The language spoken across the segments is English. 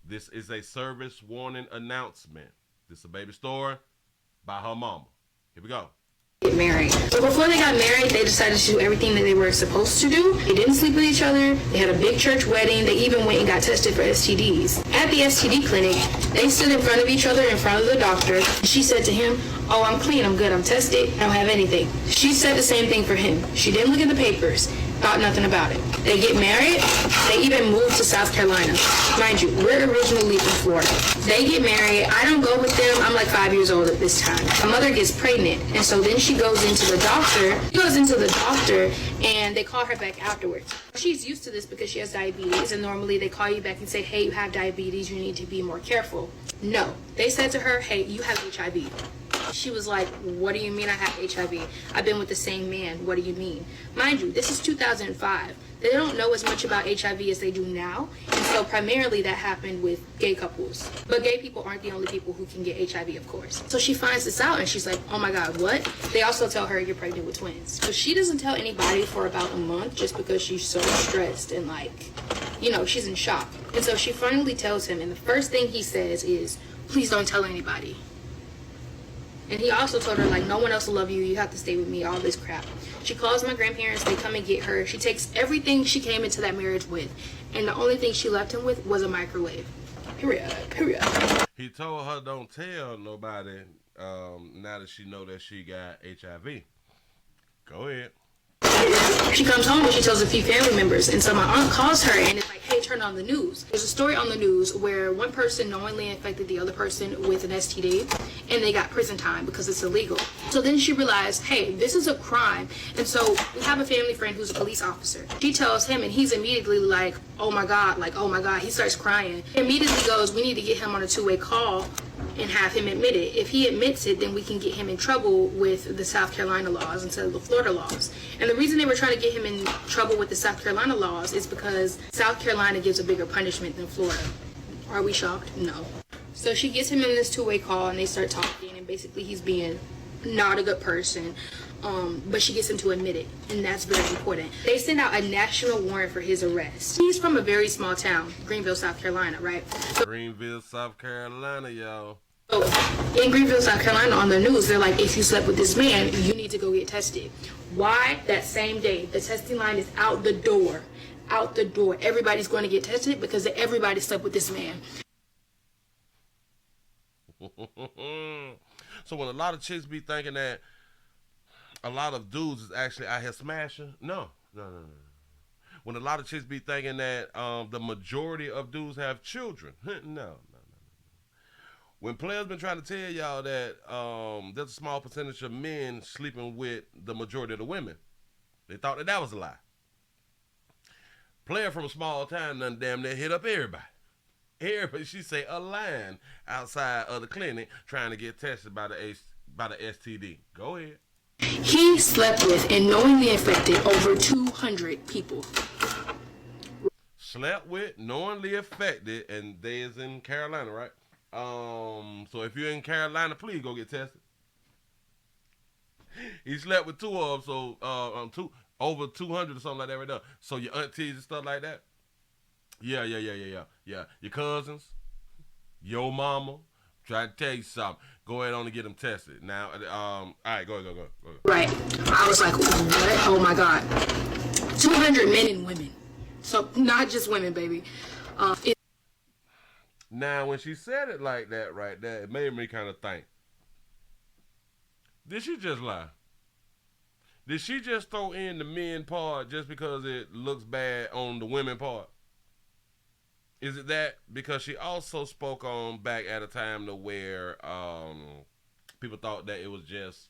This is a service warning announcement. This is a baby story by her mama. Here we go. Get married. So before they got married, they decided to do everything that they were supposed to do. They didn't sleep with each other. They had a big church wedding. They even went and got tested for STDs. At the STD clinic, they stood in front of each other in front of the doctor. She said to him, "Oh, I'm clean, I'm good, I'm tested, I don't have anything." She said the same thing for him. She didn't look at the papers, thought nothing about it. They get married. They even moved to South Carolina. Mind you, we're originally from Florida. They get married. I don't go with them. I'm like 5 years old at this time. My mother gets pregnant, and so then she goes into the doctor. And they call her back afterwards. She's used to this because she has diabetes, and normally they call you back and say, "Hey, you have diabetes. You need to be more careful." No, they said to her, "Hey, you have HIV." She was like, "What do you mean I have HIV? I've been with the same man. What do you mean?" Mind you, this is 2005. They don't know as much about HIV as they do now, and so primarily that happened with gay couples. But gay people aren't the only people who can get HIV, of course. So she finds this out, and she's like, "Oh my God, what?" They also tell her, "You're pregnant with twins." So she doesn't tell anybody for about a month just because she's so stressed and she's in shock. And so she finally tells him, and the first thing he says is, "Please don't tell anybody." And he also told her, no one else will love you. You have to stay with me, all this crap. She calls my grandparents. They come and get her. She takes everything she came into that marriage with. And the only thing she left him with was a microwave. Period. He told her don't tell nobody now that she know that she got HIV. Go ahead. She comes home and she tells a few family members, and so my aunt calls her and is like, "Hey, turn on the news." There's a story on the news where one person knowingly infected the other person with an STD, and they got prison time because it's illegal. So then she realized, hey, this is a crime. And so we have a family friend who's a police officer. She tells him, and he's immediately like, "Oh my God," oh my God. He starts crying. He immediately goes, "We need to get him on a two-way call and have him admit it. If he admits it, then we can get him in trouble with the South Carolina laws instead of the Florida laws." And the reason they were trying to get him in trouble with the South Carolina laws is because South Carolina gives a bigger punishment than Florida. Are we shocked? No. So she gets him in this two-way call, and they start talking, and basically he's being not a good person. But she gets him to admit it, and that's very important. They send out a national warrant for his arrest. He's from a very small town, Greenville, South Carolina, right? Greenville, South Carolina, y'all. So in Greenville, South Carolina, on the news, they're like, "If you slept with this man, you need to go get tested." Why? That same day, the testing line is out the door. Out the door. Everybody's going to get tested because everybody slept with this man. So when a lot of chicks be thinking that a lot of dudes is actually out here smashing, no. When a lot of chicks be thinking that the majority of dudes have children, no. When players been trying to tell y'all that there's a small percentage of men sleeping with the majority of the women, they thought that was a lie. Player from a small town done damn near hit up everybody. Everybody, she say, a line outside of the clinic trying to get tested by the STD. Go ahead. He slept with and knowingly infected over 200 people. Slept with, knowingly affected, and they is in Carolina, right? So if you're in Carolina, please go get tested. He slept with two of them, so over 200 or something like that right there. So your aunties and stuff like that. Yeah. Your cousins, your mama. Try to tell you something. Go ahead on and get them tested. Now, all right, go ahead. Right. I was like, what? Oh my God. 200 men and women. So not just women, baby. Now, when she said it like that right there, it made me kind of think. Did she just lie? Did she just throw in the men part just because it looks bad on the women part? Is it that? Because she also spoke on back at a time to where people thought that it was just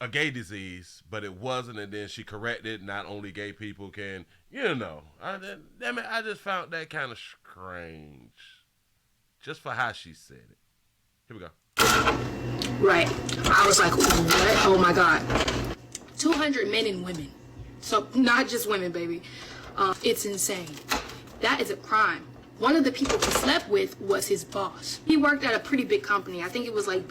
a gay disease, but it wasn't, and then she corrected not only gay people can, I just found that kind of strange. Just for how she said it. Here we go. Right. I was like, what? Oh my God. 200 men and women. So not just women, baby. It's insane. That is a crime. One of the people he slept with was his boss. He worked at a pretty big company. I think it was like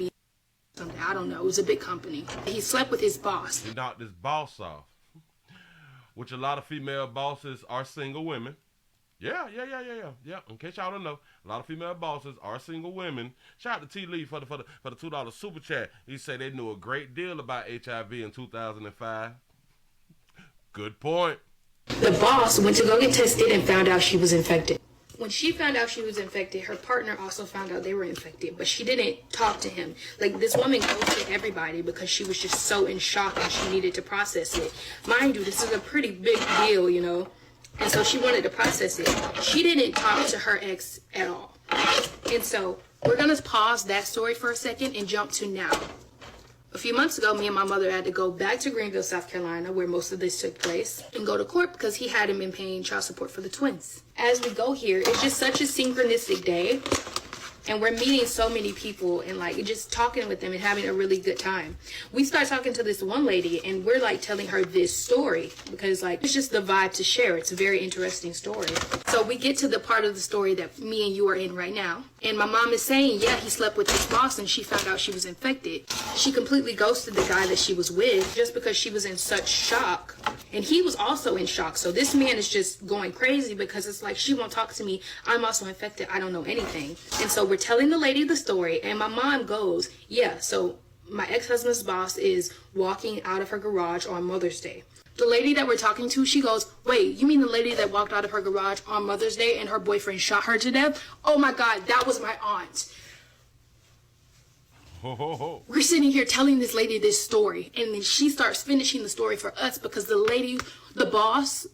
something. I don't know. It was a big company. He slept with his boss. He knocked his boss off. Which a lot of female bosses are single women. Yeah. In case y'all don't know, a lot of female bosses are single women. Shout out to T Lee for the $2 super chat. He said they knew a great deal about HIV in 2005. Good point. The boss went to go get tested and found out she was infected. When she found out she was infected, her partner also found out they were infected, but she didn't talk to him. Like, this woman ghosted everybody because she was just so in shock and she needed to process it. Mind you, this is a pretty big deal, you know? And so she wanted to process it. She didn't talk to her ex at all. And so we're going to pause that story for a second and jump to now. A few months ago, me and my mother had to go back to Greenville, South Carolina, where most of this took place, and go to court because he hadn't been paying child support for the twins. As we go here, it's just such a synchronistic day, and we're meeting so many people and like just talking with them and having a really good time. We start talking to this one lady and we're like telling her this story because like it's just the vibe to share. It's a very interesting story. So we get to the part of the story that me and you are in right now. And my mom is saying, yeah, he slept with his boss and she found out she was infected. She completely ghosted the guy that she was with just because she was in such shock. And he was also in shock. So this man is just going crazy because it's like, she won't talk to me. I'm also infected. I don't know anything. And so we're telling the lady the story. And my mom goes, yeah, so my ex-husband's boss is walking out of her garage on Mother's Day. The lady that we're talking to, she goes, wait, you mean the lady that walked out of her garage on Mother's Day and her boyfriend shot her to death? Oh my God, that was my aunt. We're sitting here telling this lady this story, and then she starts finishing the story for us because the lady, the boss,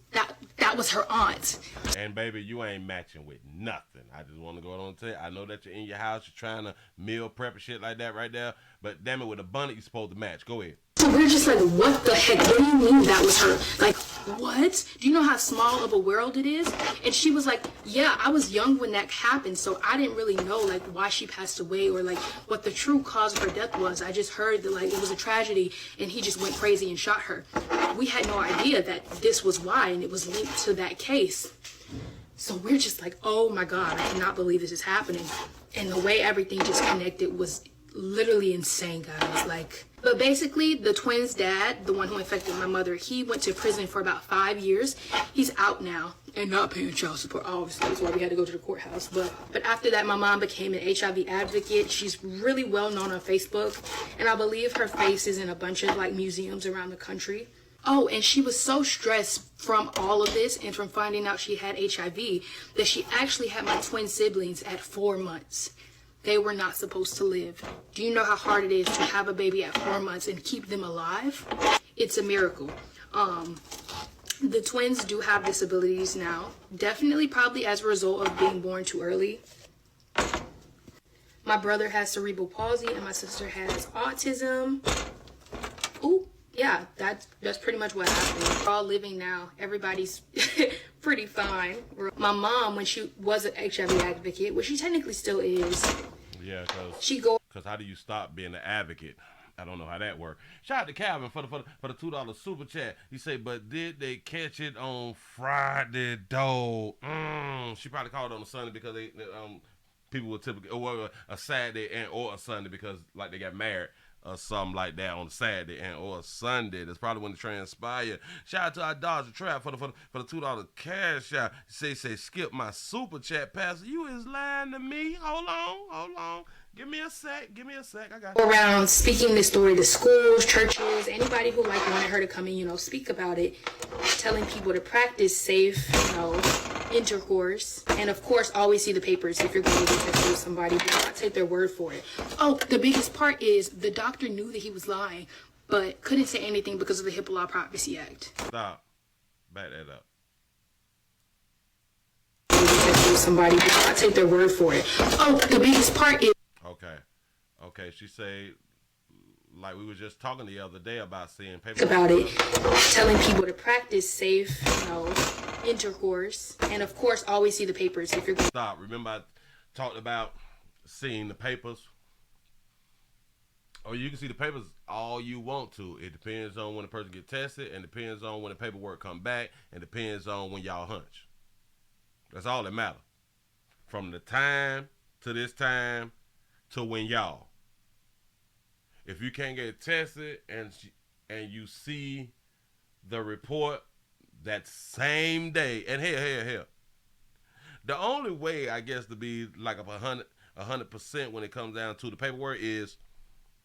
that was her aunt. And baby, you ain't matching with nothing. I just want to go on and tell you, I know that you're in your house, you're trying to meal prep and shit like that right there, but damn it, with a bunny, you're supposed to match. Go ahead. So we're just like, what the heck? What do you mean that was her? Like, what? Do you know how small of a world it is? And she was like, yeah, I was young when that happened, so I didn't really know like why she passed away or like what the true cause of her death was. I just heard that like it was a tragedy and he just went crazy and shot her. We had no idea that this was why, and it was linked to that case. So we're just like, oh my God, I cannot believe this is happening. And the way everything just connected was literally insane, guys. Like, but basically the twins' dad, the one who infected my mother, he went to prison for about 5 years. He's out now and not paying child support. Obviously, that's why we had to go to the courthouse. But after that, my mom became an HIV advocate. She's really well known on Facebook, and I believe her face is in a bunch of like museums around the country. Oh, and she was so stressed from all of this and from finding out she had HIV that she actually had my twin siblings at 4 months. They were not supposed to live. Do you know how hard it is to have a baby at 4 months and keep them alive? It's a miracle. The twins do have disabilities now. Definitely probably as a result of being born too early. My brother has cerebral palsy and my sister has autism. Ooh, yeah, that's pretty much what happened. We're all living now. Everybody's pretty fine. My mom, when she was an HIV advocate, which she technically still is. Yeah, because how do you stop being an advocate? I don't know how that works. Shout out to Calvin for the $2 super chat. He said, but did they catch it on Friday though? She probably called on a Sunday because people would typically, or a Saturday and or a Sunday because like they got married or something like that on Saturday and or a Sunday. That's probably when it transpired. Shout out to our Dodger Trap for the $2 cash out. Say skip my super chat, Pastor. You is lying to me. Hold on. Give me a sec. I got you. Around speaking this story to schools, churches, anybody who like wanted her to come and, speak about it, telling people to practice safe, intercourse. And of course, always see the papers if you're going to get tested with somebody. Do not take their word for it. Oh, the biggest part is the doctor knew that he was lying, but couldn't say anything because of the HIPAA Law Privacy Act. Stop. Back that up. Somebody do not take their word for it. Oh, the biggest part is Okay. She say, like we were just talking the other day about seeing papers about it, telling people to practice safe, intercourse, and of course, always see the papers if you're going. Stop. Remember, I talked about seeing the papers. Or you can see the papers all you want to. It depends on when the person get tested, and depends on when the paperwork come back, and depends on when y'all hunch. That's all that matters. From the time to this time to when y'all. If you can't get tested and you see the report that same day, and hell, The only way I guess to be like a 100% when it comes down to the paperwork is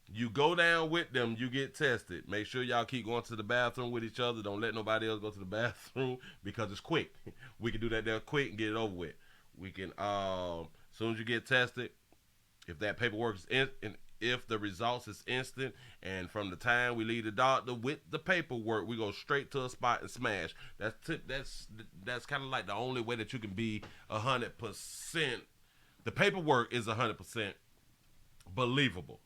you go down with them, you get tested. Make sure y'all keep going to the bathroom with each other. Don't let nobody else go to the bathroom because it's quick. We can do that there quick and get it over with. We can as soon as you get tested, if that paperwork is if the results is instant, and from the time we leave the doctor with the paperwork, we go straight to a spot and smash. That's kind of like the only way that you can be 100%. The paperwork is 100% believable.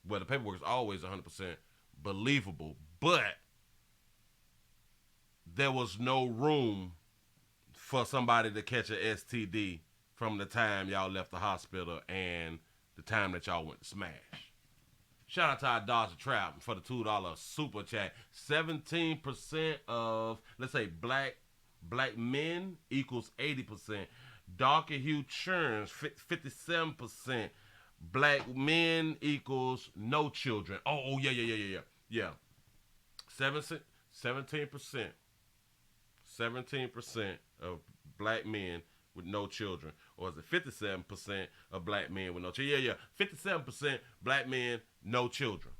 Well, the paperwork is always 100% believable, but there was no room for somebody to catch an STD from the time y'all left the hospital and the time that y'all went to smash. Shout out to our Dodger Trap for the $2 super chat. 17% of, let's say, black men equals 80%. Darker hue churns, 57%. Black men equals no children. Oh yeah. 17%. 17% of black men with no children. Or is it 57% of black men with no children? Yeah. 57% black men, no children.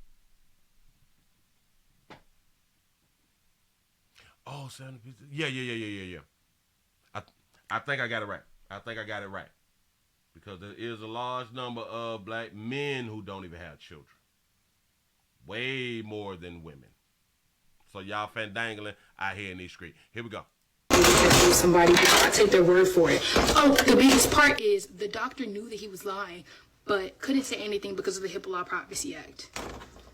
Oh, 70%. Yeah. I think I got it right. Because there is a large number of black men who don't even have children. Way more than women. So y'all fandangling out here in these streets. Here we go. Somebody, I take their word for it. Oh, the biggest part is the doctor knew that he was lying, but couldn't say anything because of the HIPAA Law Privacy Act,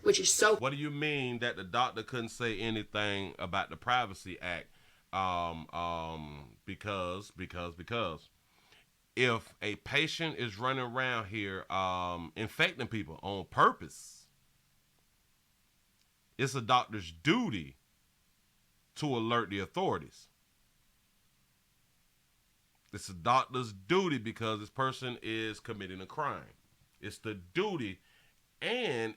which is so. What do you mean that the doctor couldn't say anything about the Privacy Act? Because if a patient is running around here infecting people on purpose, it's a doctor's duty to alert the authorities. It's a doctor's duty because this person is committing a crime. It's the duty, and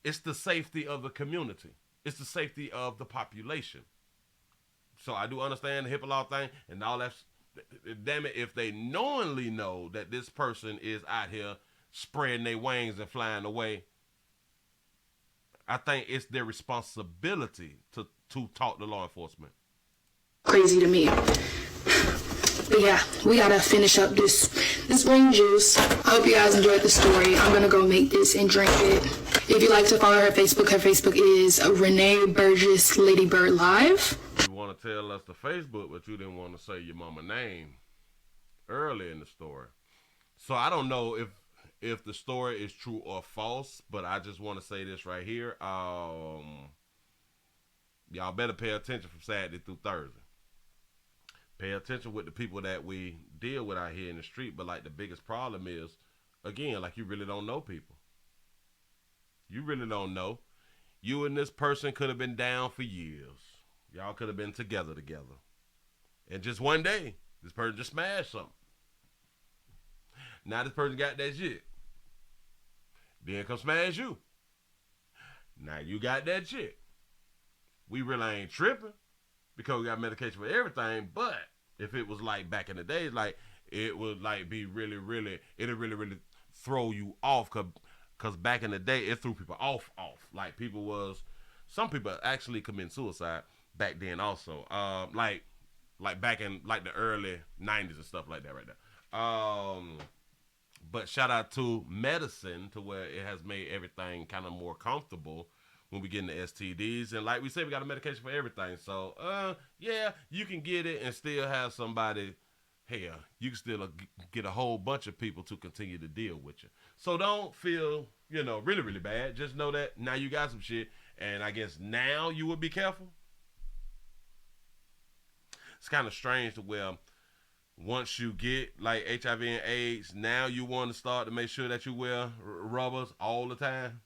it's the safety of the community. It's the safety of the population. So I do understand the HIPAA law thing and all that. Damn it, if they knowingly know that this person is out here spreading their wings and flying away, I think it's their responsibility to talk to law enforcement. Crazy to me. But yeah, we gotta finish up this green juice. I hope you guys enjoyed the story. I'm gonna go make this and drink it. If you'd like to follow her Facebook is Renee Burgess Ladybird Live. You want to tell us the Facebook, but you didn't want to say your mama name early in the story. So I don't know if the story is true or false, but I just want to say this right here. Y'all better pay attention from Saturday through Thursday. Pay attention with the people that we deal with out here in the street. But like the biggest problem is, again, like you really don't know people. You really don't know. You and this person could have been down for years. Y'all could have been together. And just one day, this person just smashed something. Now this person got that shit. Then come smash you. Now you got that shit. We really ain't tripping because we got medication for everything. But if it was like back in the days, like it would like be really, it'll really throw you off. Cause back in the day, it threw people off. Like some people actually commit suicide back then also. Like back in like the early 90s and stuff like that right there. But shout out to medicine to where it has made everything kind of more comfortable when we get into STDs. And like we said, we got a medication for everything. So, yeah, you can get it and still have somebody, hell, you can still get a whole bunch of people to continue to deal with you. So don't feel, really bad. Just know that now you got some shit. And I guess now you would be careful. It's kind of strange to where once you get like HIV and AIDS, now you want to start to make sure that you wear rubbers all the time.